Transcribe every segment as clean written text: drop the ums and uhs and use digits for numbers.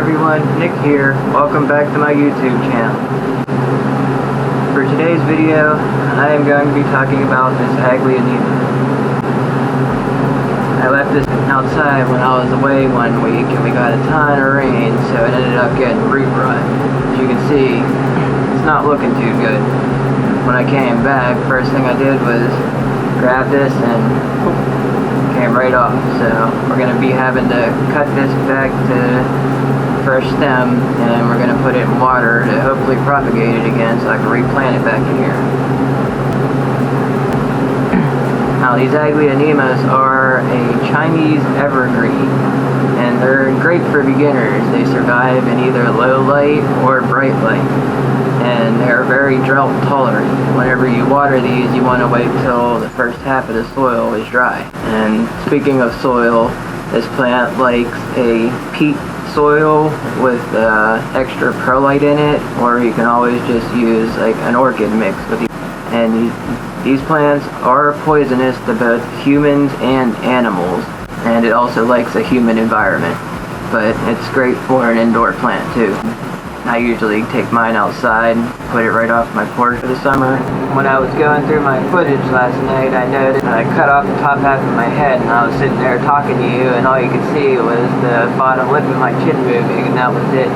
everyone, Nick here. Welcome back to my YouTube channel. For today's video, I am going to be talking about this Aglaonema. I left this outside when I was away one week and we got a ton of rain, so it ended up getting root rot. As you can see, it's not looking too good. When I came back, first thing I did was grab this and came right off. So we're going to be having to cut this back to fresh stem, and we're going to put it in water to hopefully propagate it again so I can replant it back in here. Now these Aglaonemas are a Chinese evergreen, and they're great for beginners. They survive in either low light or bright light, and they're very drought tolerant. Whenever you water these, you want to wait till the first half of the soil is dry. And speaking of soil, this plant likes a peat soil with extra perlite in it, or you can always just use like an orchid mix with these. And these plants are poisonous to both humans and animals, and it also likes a humid environment, but it's great for an indoor plant too. I usually take mine outside and put it right off my porch for the summer. When I was going through my footage last night, I noticed I cut off the top half of my head, and I was sitting there talking to you, and all you could see was the bottom lip of my chin moving, and that was it.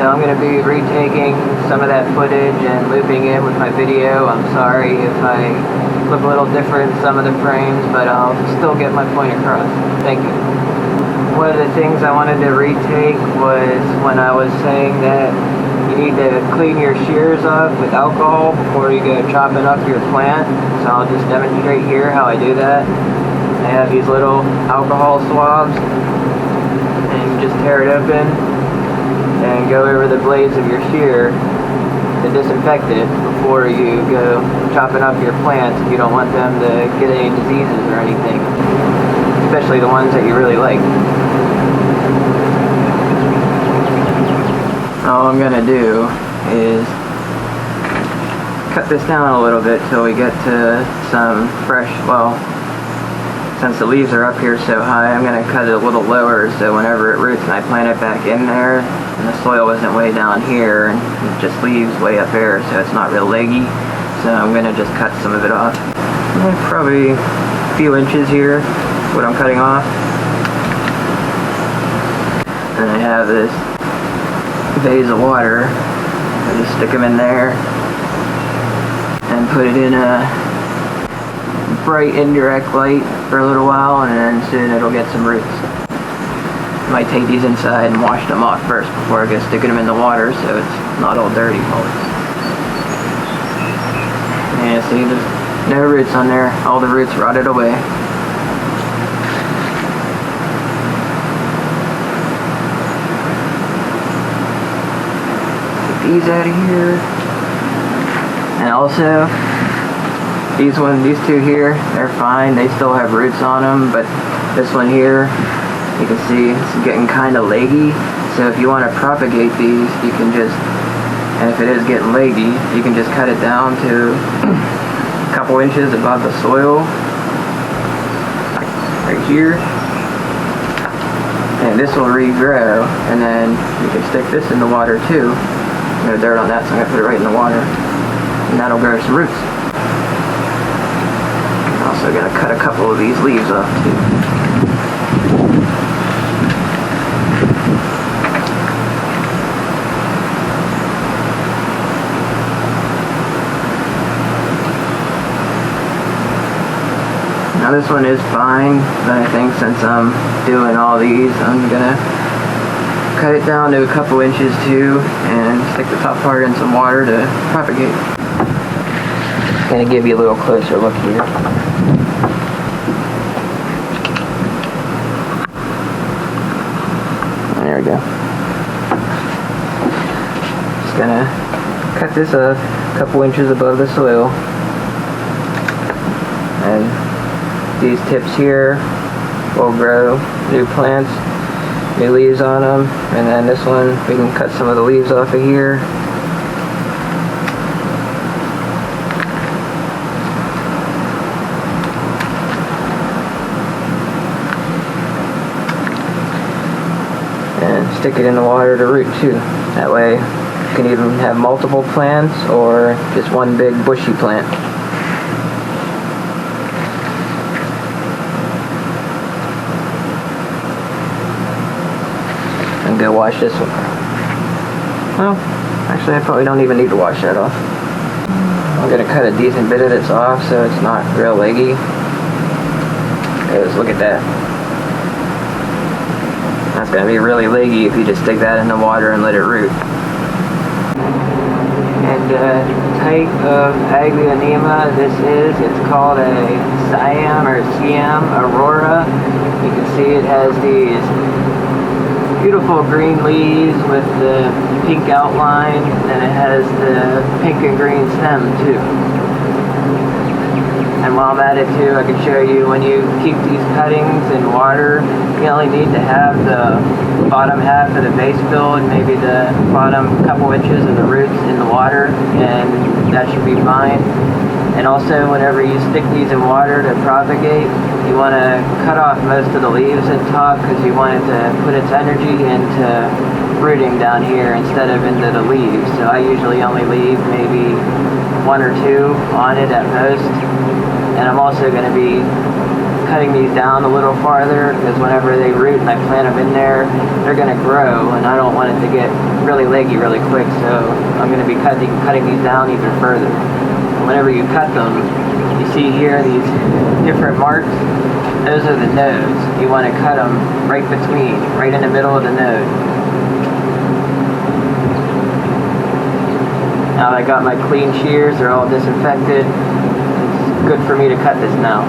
So I'm going to be retaking some of that footage and looping in with my video. I'm sorry if I look a little different in some of the frames, but I'll still get my point across. Thank you. One of the things I wanted to retake was when I was saying that you need to clean your shears off with alcohol before you go chopping up your plant. So I'll just demonstrate here how I do that. I have these little alcohol swabs, and you just tear it open and go over the blades of your shear to disinfect it before you go chopping up your plants if you don't want them to get any diseases or anything, especially the ones that you really like. All I'm gonna do is cut this down a little bit till we get to some fresh, well, since the leaves are up here so high, I'm gonna cut it a little lower so whenever it roots and I plant it back in there, and the soil isn't way down here and it just leaves way up there, so it's not real leggy. So I'm gonna just cut some of it off. Probably a few inches here, what I'm cutting off. And I have this vase of water. I just stick them in there and put it in a bright indirect light for a little while, and then soon it'll get some roots. I might take these inside and wash them off first before I go sticking them in the water so it's not all dirty always. Yeah, see, there's no roots on there. All the roots rotted away. These out of here, and also these two here, they're fine, they still have roots on them, but this one here, you can see it's getting kind of leggy. So if you want to propagate these, you can just, and if it is getting leggy, you can just cut it down to a couple inches above the soil right here, and this will regrow, and then you can stick this in the water too. No dirt on that, so I'm going to put it right in the water, and that'll grow some roots. I'm also going to cut a couple of these leaves off too. Now this one is fine, but I think since I'm doing all these, I'm going to cut it down to a couple inches too, and stick the top part in some water to propagate. Just gonna give you a little closer look here. There we go. Just gonna cut this up a couple inches above the soil, and these tips here will grow new plants, new leaves on them, and then this one we can cut some of the leaves off of here. and stick it in the water to root too. That way you can even have multiple plants or just one big bushy plant. I'm gonna wash this one. Well, actually I probably don't even need to wash that off. I'm gonna cut a decent bit of this off so it's not real leggy. Because look at that. That's gonna be really leggy if you just stick that in the water and let it root. And type of Aglaonema this is, it's called a Siam or Siam Aurora. You can see it has these beautiful green leaves with the pink outline, and it has the pink and green stem too. And while I'm at it too, I can show you when you keep these cuttings in water, you only need to have the bottom half of the base filled, maybe the bottom couple inches of the roots in the water, and that should be fine. And also, whenever you stick these in water to propagate, you want to cut off most of the leaves at top because you want it to put its energy into rooting down here instead of into the leaves. So I usually only leave maybe 1 or 2 on it at most. And I'm also going to be cutting these down a little farther because whenever they root and I plant them in there, they're going to grow, and I don't want it to get really leggy really quick, so I'm going to be cutting these down even further. And whenever you cut them, you see here these different marks, those are the nodes. You want to cut them right between, right in the middle of the node. Now I got my clean shears, they're all disinfected. It's good for me to cut this now.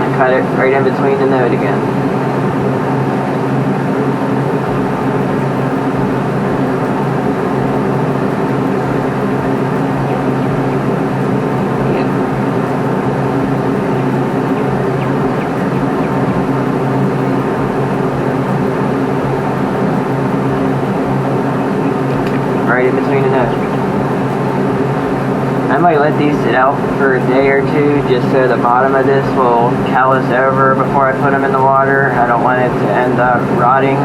I cut it right in between the node again. Right in between the nodes. I might let these sit out for a day or two just so the bottom of this will callus over before I put them in the water. I don't want it to end up rotting.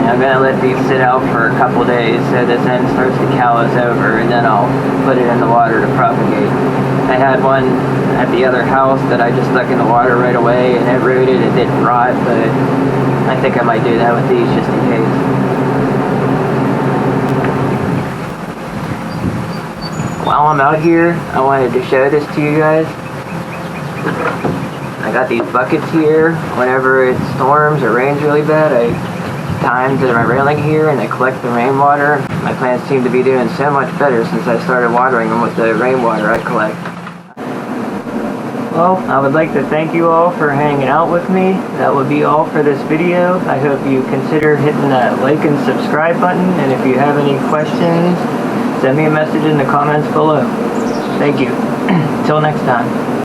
I'm going to let these sit out for a couple days so this end starts to callus over, and then I'll put it in the water to propagate. I had one at the other house that I just stuck in the water right away and it rooted. It didn't rot, but I think I might do that with these just in case. While I'm out here, I wanted to show this to you guys. I got these buckets here. Whenever it storms or rains really bad, I times at my railing here and I collect the rainwater. My plants seem to be doing so much better since I started watering them with the rainwater I collect. Well, I would like to thank you all for hanging out with me. That would be all for this video. I hope you consider hitting that like and subscribe button, and if you have any questions, send me a message in the comments below. Thank you. Till next time.